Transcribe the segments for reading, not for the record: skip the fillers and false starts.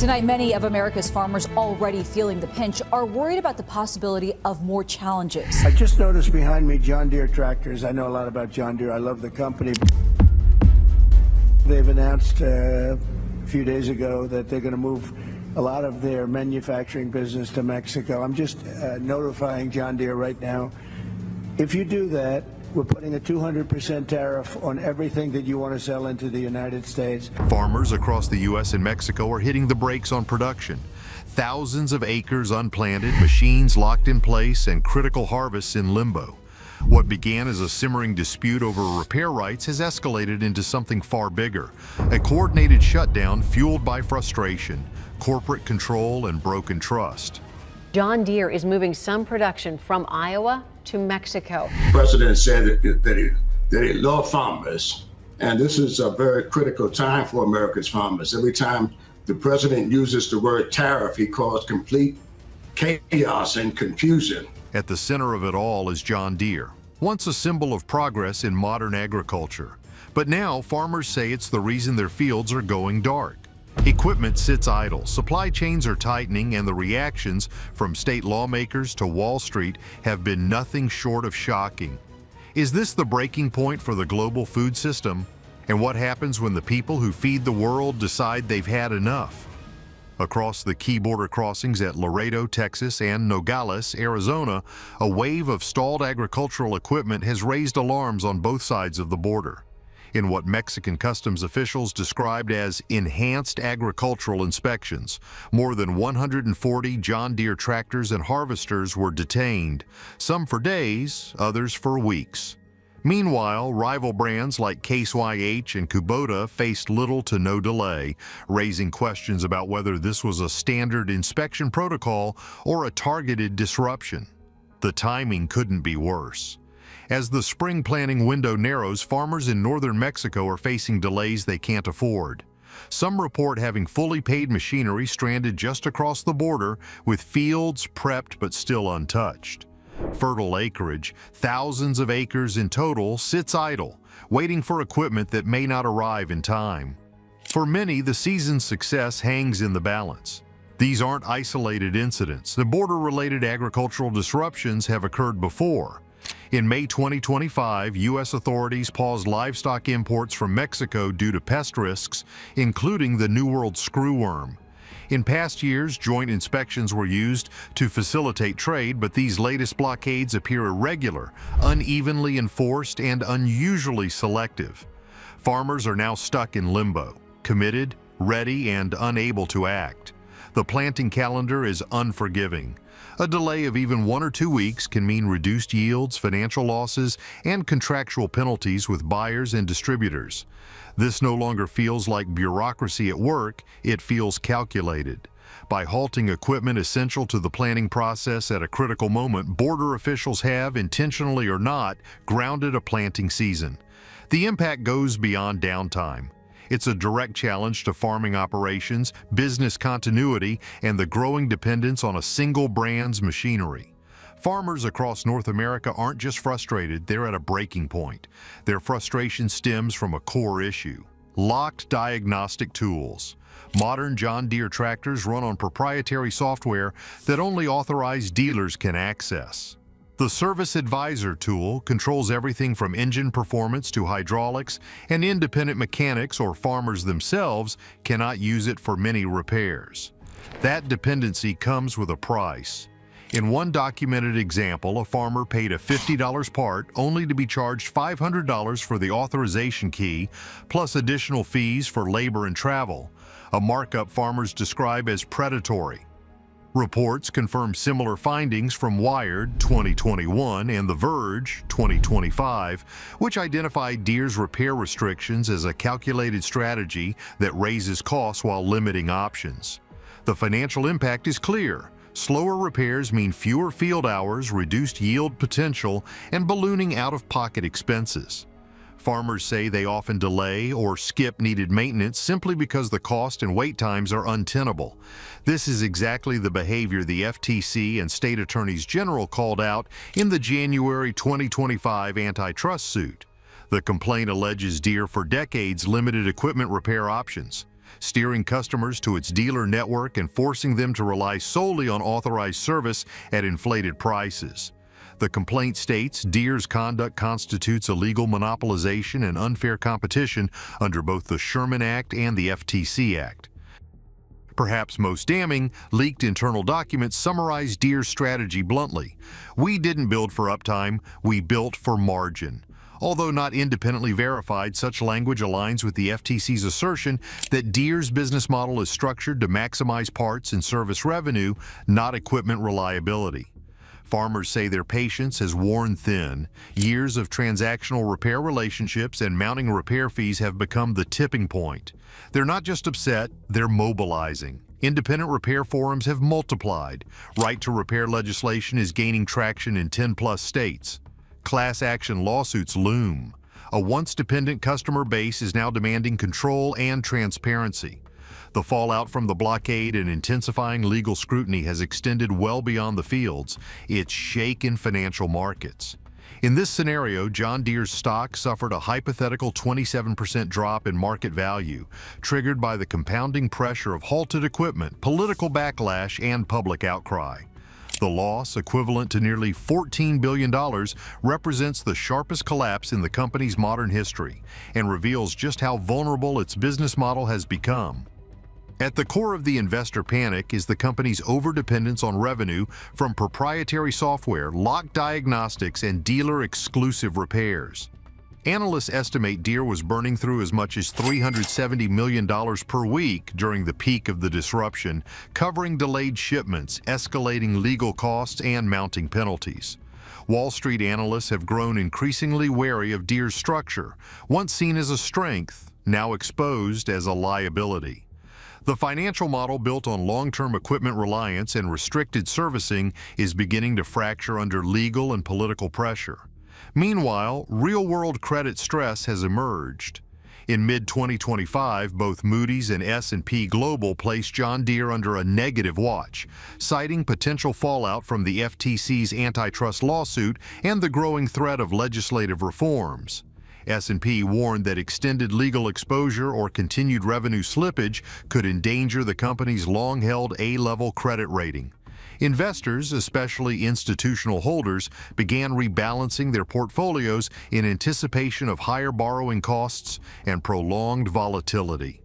Tonight, many of America's farmers already feeling the pinch are worried about the possibility of more challenges. I just noticed behind me John Deere tractors. I know a lot about John Deere. I love the company. They've announced a few days ago that they're going to move a lot of their manufacturing business to Mexico. I'm just notifying John Deere right now. If you do that, we're putting a 200% tariff on everything that you want to sell into the United States. Farmers across the U.S. and Mexico are hitting the brakes on production. Thousands of acres unplanted, machines locked in place, and critical harvests in limbo. What began as a simmering dispute over repair rights has escalated into something far bigger. A coordinated shutdown fueled by frustration, corporate control, and broken trust. John Deere is moving some production from Iowa to Mexico. The president said that he loved farmers, and this is a very critical time for America's farmers. Every time the president uses the word tariff, he caused complete chaos and confusion. At the center of it all is John Deere, once a symbol of progress in modern agriculture. But now farmers say it's the reason their fields are going dark. Equipment sits idle, supply chains are tightening, and the reactions from state lawmakers to Wall Street have been nothing short of shocking. Is this the breaking point for the global food system? And what happens when the people who feed the world decide they've had enough? Across the key border crossings at Laredo, Texas, and Nogales, Arizona, a wave of stalled agricultural equipment has raised alarms on both sides of the border. In what Mexican customs officials described as enhanced agricultural inspections, more than 140 John Deere tractors and harvesters were detained, some for days, others for weeks. Meanwhile, rival brands like Case YH and Kubota faced little to no delay, raising questions about whether this was a standard inspection protocol or a targeted disruption. The timing couldn't be worse. As the spring planting window narrows, farmers in northern Mexico are facing delays they can't afford. Some report having fully paid machinery stranded just across the border, with fields prepped but still untouched. Fertile acreage, thousands of acres in total, sits idle, waiting for equipment that may not arrive in time. For many, the season's success hangs in the balance. These aren't isolated incidents. The border-related agricultural disruptions have occurred before. In May 2025, U.S. authorities paused livestock imports from Mexico due to pest risks, including the New World screwworm. In past years, joint inspections were used to facilitate trade, but these latest blockades appear irregular, unevenly enforced, and unusually selective. Farmers are now stuck in limbo, committed, ready, and unable to act. The planting calendar is unforgiving. A delay of even 1 or 2 weeks can mean reduced yields, financial losses, and contractual penalties with buyers and distributors. This no longer feels like bureaucracy at work, it feels calculated. By halting equipment essential to the planning process at a critical moment, border officials have, intentionally or not, grounded a planting season. The impact goes beyond downtime. It's a direct challenge to farming operations, business continuity, and the growing dependence on a single brand's machinery. Farmers across North America aren't just frustrated, they're at a breaking point. Their frustration stems from a core issue: locked diagnostic tools. Modern John Deere tractors run on proprietary software that only authorized dealers can access. The Service Advisor tool controls everything from engine performance to hydraulics, and independent mechanics or farmers themselves cannot use it for many repairs. That dependency comes with a price. In one documented example, a farmer paid a $50 part only to be charged $500 for the authorization key, plus additional fees for labor and travel, a markup farmers describe as predatory. Reports confirm similar findings from Wired 2021 and The Verge 2025, which identified Deere's repair restrictions as a calculated strategy that raises costs while limiting options. The financial impact is clear. Slower repairs mean fewer field hours, reduced yield potential, and ballooning out-of-pocket expenses. Farmers say they often delay or skip needed maintenance simply because the cost and wait times are untenable. This is exactly the behavior the FTC and state attorneys general called out in the January 2025 antitrust suit. The complaint alleges Deere for decades limited equipment repair options. steering customers to its dealer network and forcing them to rely solely on authorized service at inflated prices. The complaint states Deere's conduct constitutes illegal monopolization and unfair competition under both the Sherman Act and the FTC Act. Perhaps most damning, leaked internal documents summarize Deere's strategy bluntly. "We didn't build for uptime, we built for margin." Although not independently verified, such language aligns with the FTC's assertion that Deere's business model is structured to maximize parts and service revenue, not equipment reliability. Farmers say their patience has worn thin. Years of transactional repair relationships and mounting repair fees have become the tipping point. They're not just upset, they're mobilizing. Independent repair forums have multiplied. Right to repair legislation is gaining traction in 10+ states. Class action lawsuits loom. A once dependent customer base is now demanding control and transparency. The fallout from the blockade and intensifying legal scrutiny has extended well beyond the fields. It's shaken financial markets. In this scenario, John Deere's stock suffered a hypothetical 27% drop in market value, triggered by the compounding pressure of halted equipment, political backlash, and public outcry. The loss, equivalent to nearly $14 billion, represents the sharpest collapse in the company's modern history and reveals just how vulnerable its business model has become. At the core of the investor panic is the company's overdependence on revenue from proprietary software, locked diagnostics, and dealer-exclusive repairs. Analysts estimate Deere was burning through as much as $370 million per week during the peak of the disruption, covering delayed shipments, escalating legal costs, and mounting penalties. Wall Street analysts have grown increasingly wary of Deere's structure, once seen as a strength, now exposed as a liability. The financial model built on long-term equipment reliance and restricted servicing is beginning to fracture under legal and political pressure. Meanwhile, real-world credit stress has emerged. In mid-2025, both Moody's and S&P Global placed John Deere under a negative watch, citing potential fallout from the FTC's antitrust lawsuit and the growing threat of legislative reforms. S&P warned that extended legal exposure or continued revenue slippage could endanger the company's long-held A-level credit rating. Investors, especially institutional holders, began rebalancing their portfolios in anticipation of higher borrowing costs and prolonged volatility.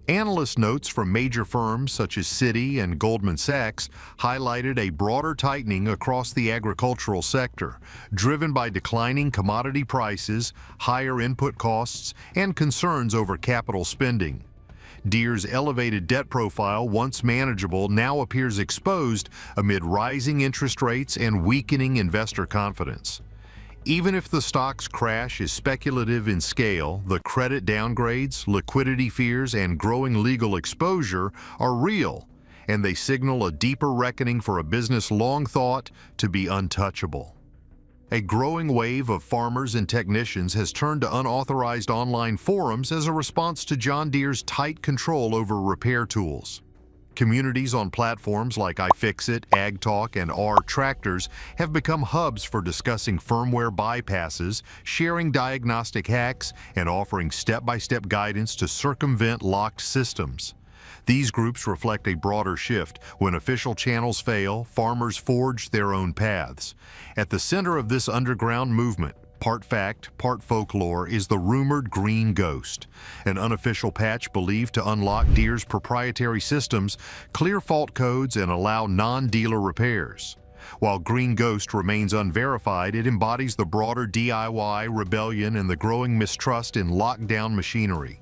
Analyst notes from major firms such as Citi and Goldman Sachs highlighted a broader tightening across the agricultural sector, driven by declining commodity prices, higher input costs, and concerns over capital spending. Deere's elevated debt profile, once manageable, now appears exposed amid rising interest rates and weakening investor confidence. Even if the stock's crash is speculative in scale, the credit downgrades, liquidity fears, and growing legal exposure are real, and they signal a deeper reckoning for a business long thought to be untouchable. A growing wave of farmers and technicians has turned to unauthorized online forums as a response to John Deere's tight control over repair tools. Communities on platforms like iFixit, AgTalk, and R Tractors have become hubs for discussing firmware bypasses, sharing diagnostic hacks, and offering step-by-step guidance to circumvent locked systems. These groups reflect a broader shift. When official channels fail, farmers forge their own paths. At the center of this underground movement, part fact, part folklore, is the rumored Green Ghost, an unofficial patch believed to unlock Deere's proprietary systems, clear fault codes, and allow non-dealer repairs. While Green Ghost remains unverified, it embodies the broader DIY rebellion and the growing mistrust in lockdown machinery.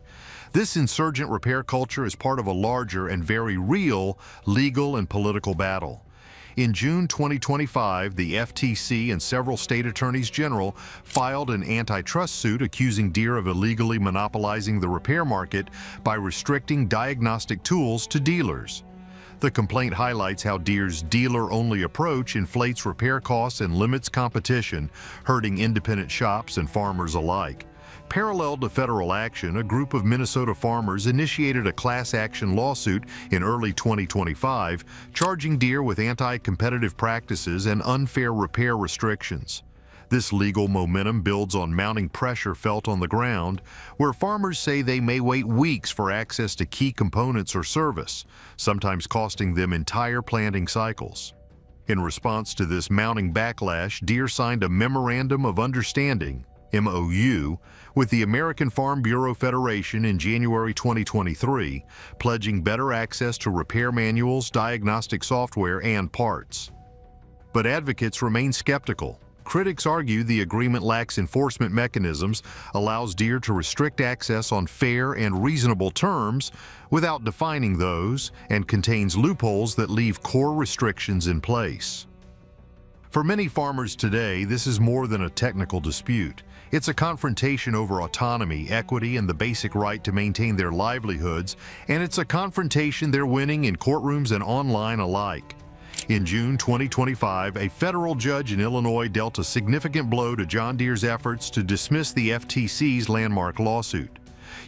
This insurgent repair culture is part of a larger and very real legal and political battle. In June 2025, the FTC and several state attorneys general filed an antitrust suit accusing Deere of illegally monopolizing the repair market by restricting diagnostic tools to dealers. The complaint highlights how Deere's dealer-only approach inflates repair costs and limits competition, hurting independent shops and farmers alike. Parallel to federal action, a group of Minnesota farmers initiated a class action lawsuit in early 2025, charging Deere with anti-competitive practices and unfair repair restrictions. This legal momentum builds on mounting pressure felt on the ground, where farmers say they may wait weeks for access to key components or service, sometimes costing them entire planting cycles. In response to this mounting backlash, Deere signed a Memorandum of Understanding, MOU, with the American Farm Bureau Federation in January 2023, pledging better access to repair manuals, diagnostic software, and parts. But advocates remain skeptical. Critics argue the agreement lacks enforcement mechanisms, allows Deere to restrict access on fair and reasonable terms without defining those, and contains loopholes that leave core restrictions in place. For many farmers today, this is more than a technical dispute. It's a confrontation over autonomy, equity, and the basic right to maintain their livelihoods, and it's a confrontation they're winning in courtrooms and online alike. In June 2025, a federal judge in Illinois dealt a significant blow to John Deere's efforts to dismiss the FTC's landmark lawsuit.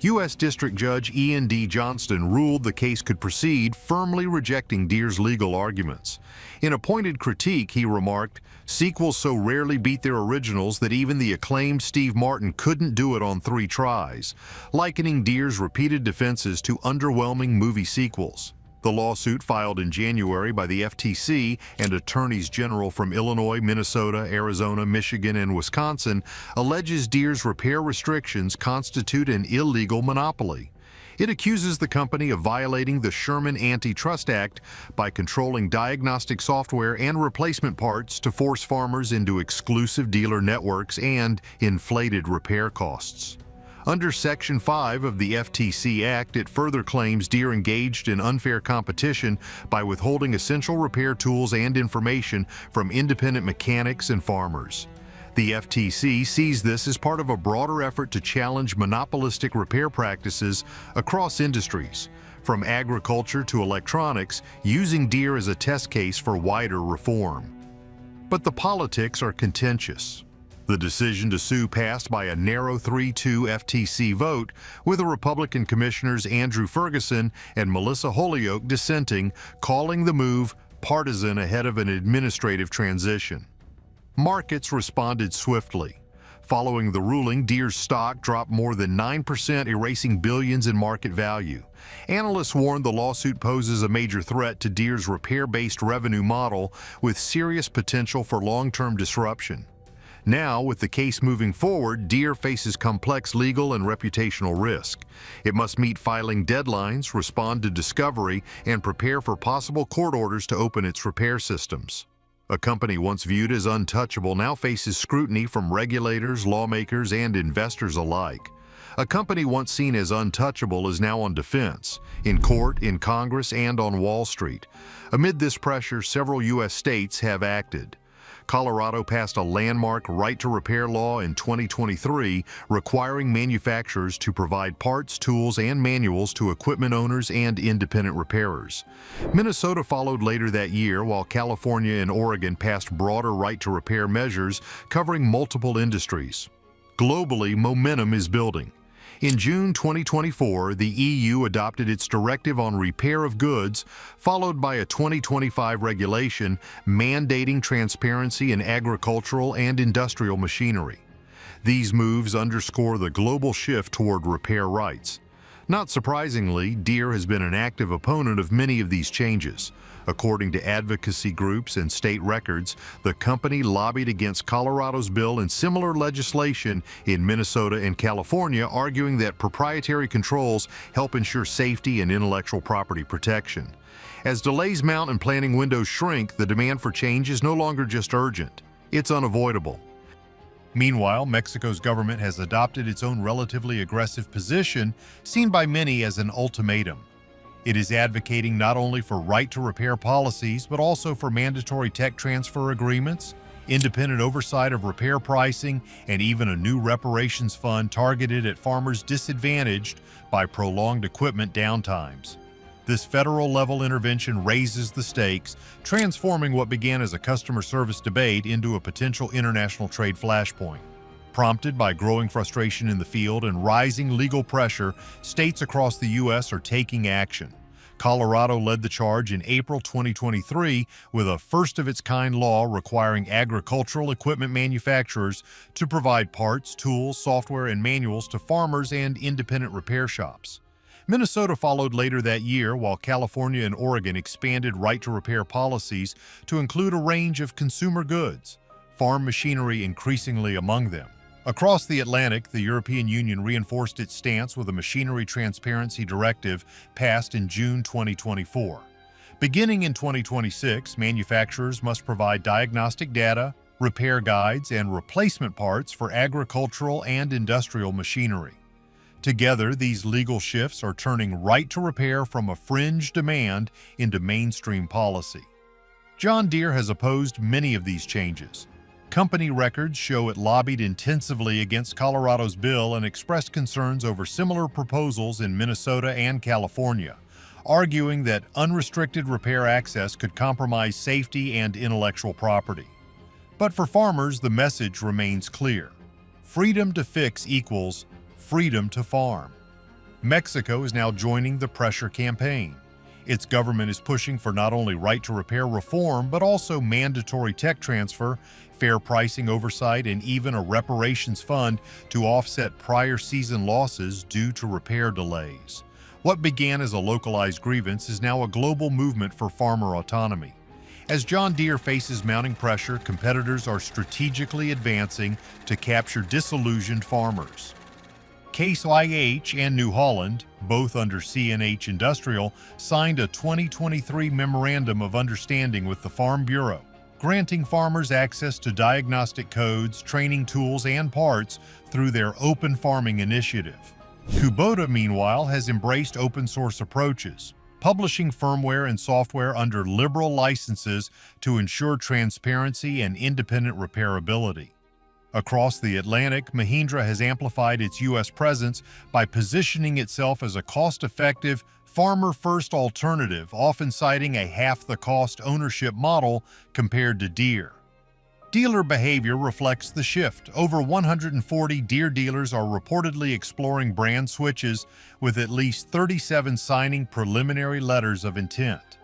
U.S. District Judge Ian D. Johnston ruled the case could proceed, firmly rejecting Deere's legal arguments. In a pointed critique, he remarked, "Sequels so rarely beat their originals that even the acclaimed Steve Martin couldn't do it on 3 tries," likening Deere's repeated defenses to underwhelming movie sequels. The lawsuit, filed in January by the FTC and attorneys general from Illinois, Minnesota, Arizona, Michigan, and Wisconsin, alleges Deere's repair restrictions constitute an illegal monopoly. It accuses the company of violating the Sherman Antitrust Act by controlling diagnostic software and replacement parts to force farmers into exclusive dealer networks and inflated repair costs. Under Section 5 of the FTC Act, it further claims Deere engaged in unfair competition by withholding essential repair tools and information from independent mechanics and farmers. The FTC sees this as part of a broader effort to challenge monopolistic repair practices across industries, from agriculture to electronics, using Deere as a test case for wider reform. But the politics are contentious. The decision to sue passed by a narrow 3-2 FTC vote, with the Republican commissioners Andrew Ferguson and Melissa Holyoke dissenting, calling the move partisan ahead of an administrative transition. Markets responded swiftly. Following the ruling, Deere's stock dropped more than 9%, erasing billions in market value. Analysts warned the lawsuit poses a major threat to Deere's repair-based revenue model, with serious potential for long-term disruption. Now, with the case moving forward, Deere faces complex legal and reputational risk. It must meet filing deadlines, respond to discovery, and prepare for possible court orders to open its repair systems. A company once viewed as untouchable now faces scrutiny from regulators, lawmakers, and investors alike. A company once seen as untouchable is now on defense, in court, in Congress, and on Wall Street. Amid this pressure, several U.S. states have acted. Colorado passed a landmark right-to-repair law in 2023, requiring manufacturers to provide parts, tools, and manuals to equipment owners and independent repairers. Minnesota followed later that year, while California and Oregon passed broader right-to-repair measures covering multiple industries. Globally, momentum is building. In June 2024, the EU adopted its Directive on Repair of Goods, followed by a 2025 regulation mandating transparency in agricultural and industrial machinery. These moves underscore the global shift toward repair rights. Not surprisingly, Deere has been an active opponent of many of these changes. According to advocacy groups and state records, the company lobbied against Colorado's bill and similar legislation in Minnesota and California, arguing that proprietary controls help ensure safety and intellectual property protection. As delays mount and planning windows shrink, the demand for change is no longer just urgent, it's unavoidable. Meanwhile, Mexico's government has adopted its own relatively aggressive position, seen by many as an ultimatum. It is advocating not only for right-to-repair policies, but also for mandatory tech transfer agreements, independent oversight of repair pricing, and even a new reparations fund targeted at farmers disadvantaged by prolonged equipment downtimes. This federal-level intervention raises the stakes, transforming what began as a customer service debate into a potential international trade flashpoint. Prompted by growing frustration in the field and rising legal pressure, states across the U.S. are taking action. Colorado led the charge in April 2023 with a first-of-its-kind law requiring agricultural equipment manufacturers to provide parts, tools, software, and manuals to farmers and independent repair shops. Minnesota followed later that year, while California and Oregon expanded right-to-repair policies to include a range of consumer goods, farm machinery increasingly among them. Across the Atlantic, the European Union reinforced its stance with a Machinery Transparency Directive passed in June 2024. Beginning in 2026, manufacturers must provide diagnostic data, repair guides, and replacement parts for agricultural and industrial machinery. Together, these legal shifts are turning right to repair from a fringe demand into mainstream policy. John Deere has opposed many of these changes. Company records show it lobbied intensively against Colorado's bill and expressed concerns over similar proposals in Minnesota and California, arguing that unrestricted repair access could compromise safety and intellectual property. But for farmers, the message remains clear. Freedom to fix equals freedom to farm. Mexico is now joining the pressure campaign. Its government is pushing for not only right-to-repair reform, but also mandatory tech transfer, fair pricing oversight, and even a reparations fund to offset prior season losses due to repair delays. What began as a localized grievance is now a global movement for farmer autonomy. As John Deere faces mounting pressure, competitors are strategically advancing to capture disillusioned farmers. Case IH and New Holland, both under CNH Industrial, signed a 2023 Memorandum of Understanding with the Farm Bureau, granting farmers access to diagnostic codes, training tools, and parts through their Open Farming Initiative. Kubota, meanwhile, has embraced open-source approaches, publishing firmware and software under liberal licenses to ensure transparency and independent repairability. Across the Atlantic, Mahindra has amplified its U.S. presence by positioning itself as a cost-effective, farmer-first alternative, often citing a half-the-cost ownership model compared to Deere. Dealer behavior reflects the shift. Over 140 Deere dealers are reportedly exploring brand switches, with at least 37 signing preliminary letters of intent.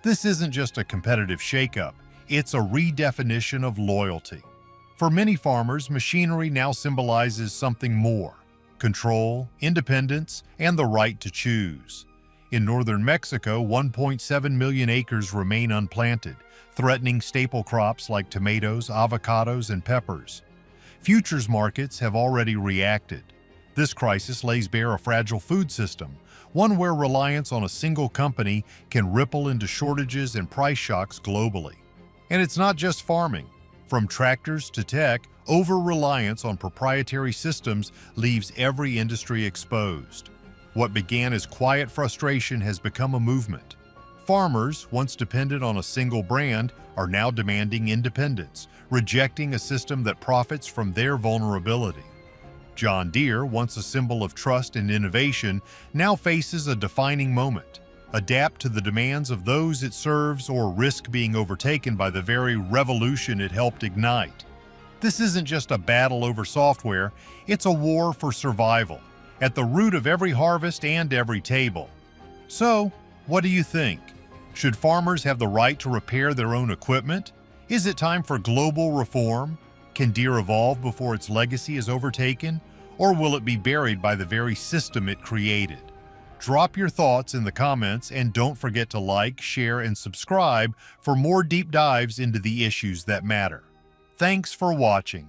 This isn't just a competitive shakeup, it's a redefinition of loyalty. For many farmers, machinery now symbolizes something more: control, independence, and the right to choose. In northern Mexico, 1.7 million acres remain unplanted, threatening staple crops like tomatoes, avocados, and peppers. Futures markets have already reacted. This crisis lays bare a fragile food system, one where reliance on a single company can ripple into shortages and price shocks globally. And it's not just farming. From tractors to tech, over-reliance on proprietary systems leaves every industry exposed. What began as quiet frustration has become a movement. Farmers, once dependent on a single brand, are now demanding independence, rejecting a system that profits from their vulnerability. John Deere, once a symbol of trust and innovation, now faces a defining moment: adapt to the demands of those it serves or risk being overtaken by the very revolution it helped ignite. This isn't just a battle over software, it's a war for survival, at the root of every harvest and every table. So, what do you think? Should farmers have the right to repair their own equipment? Is it time for global reform? Can Deere evolve before its legacy is overtaken? Or will it be buried by the very system it created? Drop your thoughts in the comments and don't forget to like, share, and subscribe for more deep dives into the issues that matter. Thanks for watching.